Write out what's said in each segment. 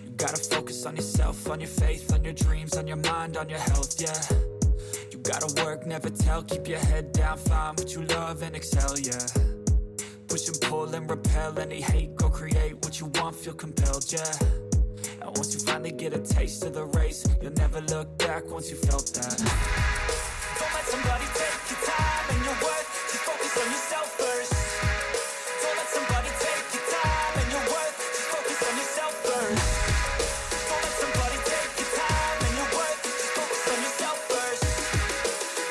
You gotta focus on yourself, on your faith, on your dreams, on your mind, on your health, yeah. You gotta work, never tell, keep your head down, find what you love and excel, yeah. Push and pull and repel any hate, go create what you want, feel compelled, yeah. And once you finally get a taste of the race, you'll never look back once you felt that. Don't let somebody take your time and your worth, just focus on yourself first. Don't let somebody take your time and your worth, just focus on yourself first. Don't let somebody take your time and your worth, just focus on yourself first.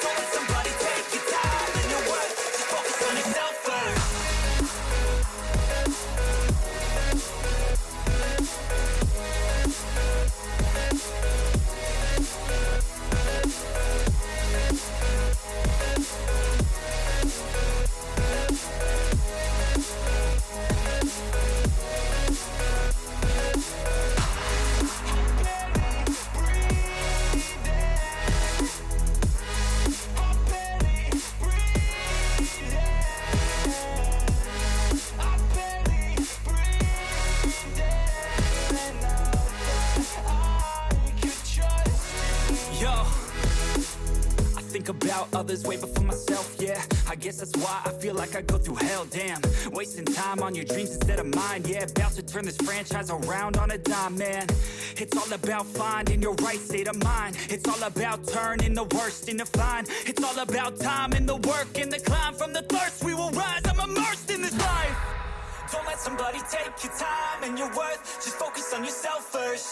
Don't let somebody take your time and your worth, just focus on yourself first. About others way before myself, yeah. I guess that's why I feel like I go through hell, damn. Wasting time on your dreams instead of mine, yeah. About to turn this franchise around on a dime, man. It's all about finding your right state of mind. It's all about turning the worst into fine. It's all about time and the work and the climb. From the thirst we will rise, I'm immersed in this life. Don't let somebody take your time and your worth, just focus on yourself first.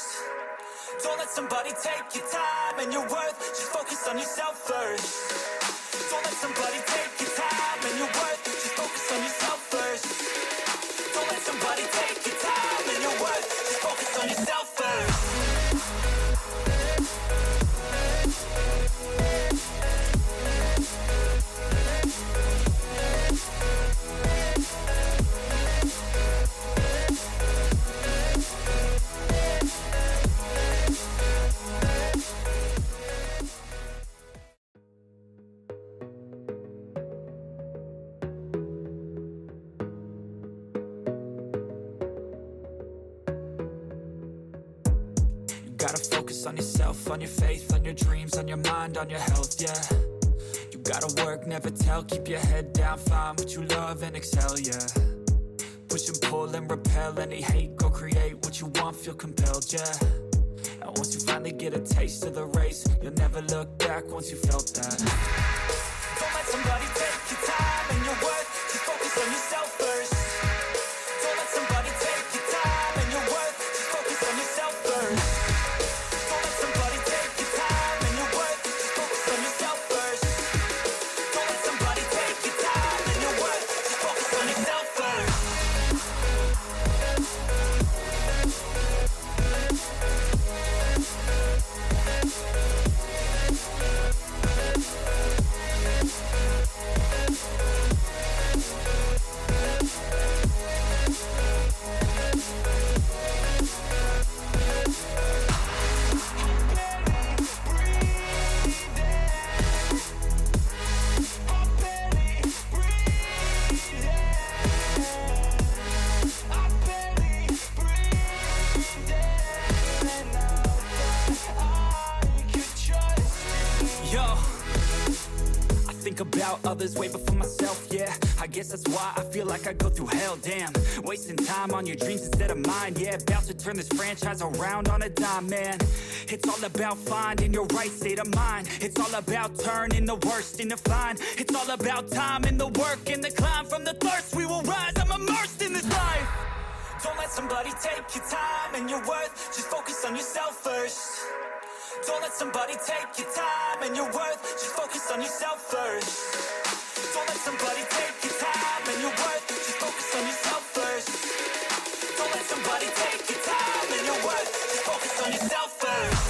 Don't let somebody take your time and your worth, just focus on yourself first. Don't let somebody take your time and your worth, just focus on yourself first. Don't let somebody take your time and your worth, just focus on yourself first. Gotta focus on yourself, on your faith, on your dreams, on your mind, on your health, yeah. You gotta work, never tell, keep your head down, find what you love and excel, yeah. Push and pull and repel any hate, go create what you want, feel compelled, yeah. And once you finally get a taste of the race, you'll never look back once you felt that. Don't let somebody take your time and your worth, just focus on yourself first. Don't let somebody take your time and your worth, just focus on yourself first. About others way before myself, yeah. I guess that's why I feel like I go through hell, damn. Wasting time on your dreams instead of mine, yeah. About to turn this franchise around on a dime, man. It's all about finding your right state of mind. It's all about turning the worst into fine. It's all about time and the work and the climb. From the thirst we will rise, I'm immersed in this life. Don't let somebody take your time and your worth, just focus on yourself first. Don't let somebody take your time and your worth, just focus on yourself first. Don't let somebody take your time and your worth, just focus on yourself first. Don't let somebody take your time and your worth, just focus on yourself first.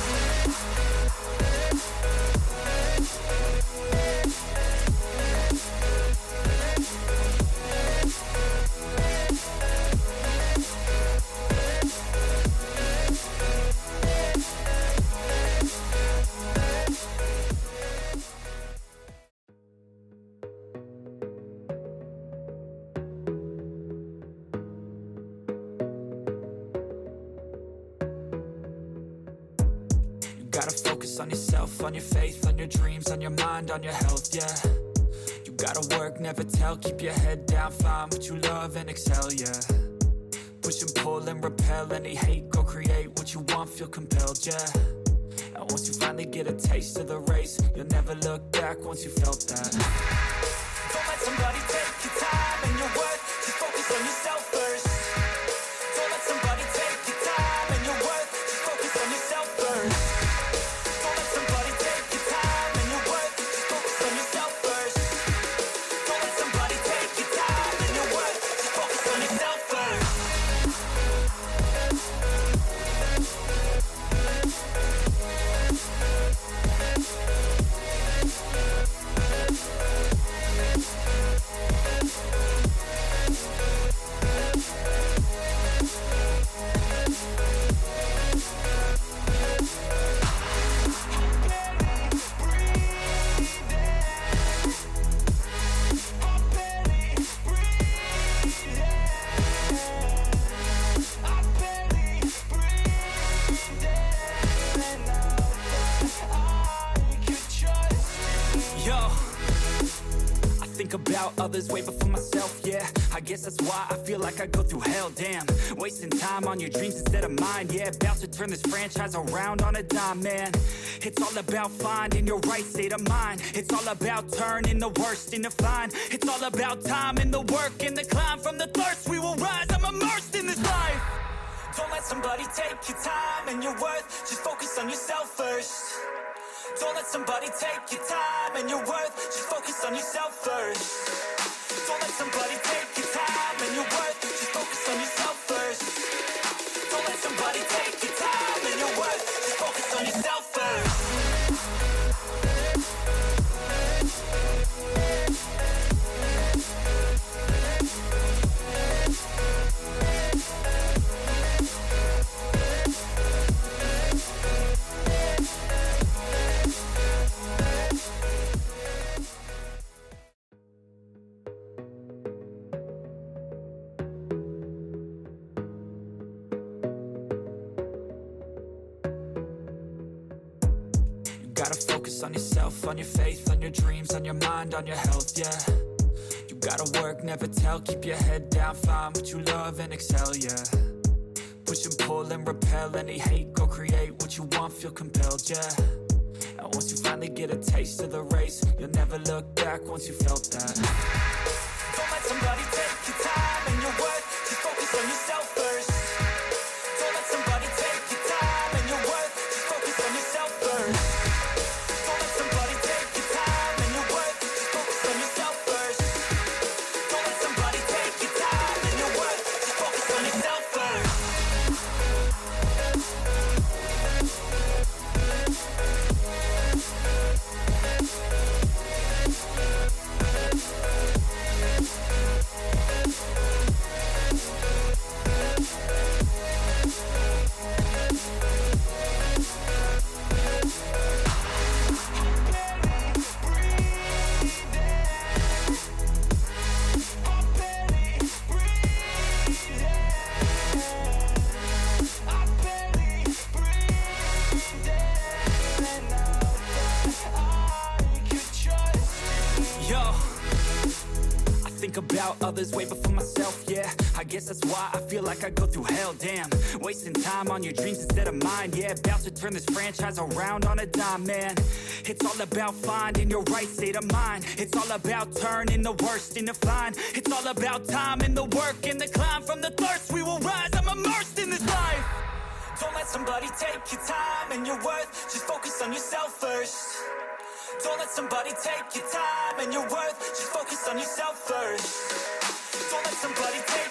focus on yourself, on your faith, on your dreams, on your mind, on your health, yeah. You gotta work, never tell, keep your head down, find what you love and excel, yeah. Push and pull and repel any hate, go create what you want, feel compelled, yeah. And once you finally get a taste of the race, you'll never look back once you felt that. Don't let somebody take your time and your worth, just focus on yourself first. Don't let somebody take your time and your worth, just focus on yourself first. Don't let somebody take your time and your worth, just focus on yourself first. Don't let somebody take your time and your worth, just focus on yourself first. About others way before myself, yeah. I guess that's why I feel like I go through hell, damn. Wasting time on your dreams instead of mine, yeah. About to turn this franchise around on a dime, man. It's all about finding your right state of mind. It's all about turning the worst into fine. It's all about time and the work and the climb. From the thirst we will rise, I'm immersed in this life. Don't let somebody take your time and your worth, just focus on yourself first. Don't let somebody take your time and your worth, just focus on yourself first. Don't let somebody take your time and your worth, just focus on yourself first. Don't let somebody take your time and your worth, just focus on yourself first. Gotta focus on yourself, on your faith, on your dreams, on your mind, on your health, yeah. You gotta work, never tell, keep your head down, find what you love and excel, yeah. Push and pull and repel any hate, go create what you want, feel compelled, yeah. And once you finally get a taste of the race, you'll never look back once you felt that. Don't let somebody take your time and your worth, just focus on yourself first. Don't let somebody take your time and your worth, just focus on yourself first. Don't let somebody take your time and your worth, just focus on yourself first. Don't let somebody take your time and your worth, just focus on yourself first. About others way before myself, yeah. I guess that's why I feel like I go through hell, damn. Wasting time on your dreams instead of mine, yeah. About to turn this franchise around on a dime, man. It's all about finding your right state of mind. It's all about turning the worst into fine. It's all about time and the work and the climb. From the thirst we will rise, I'm immersed in this life. Don't let somebody take your time and your worth, just focus on yourself first. Don't let somebody take your time and your worth, just focus on yourself first. Don't let somebody take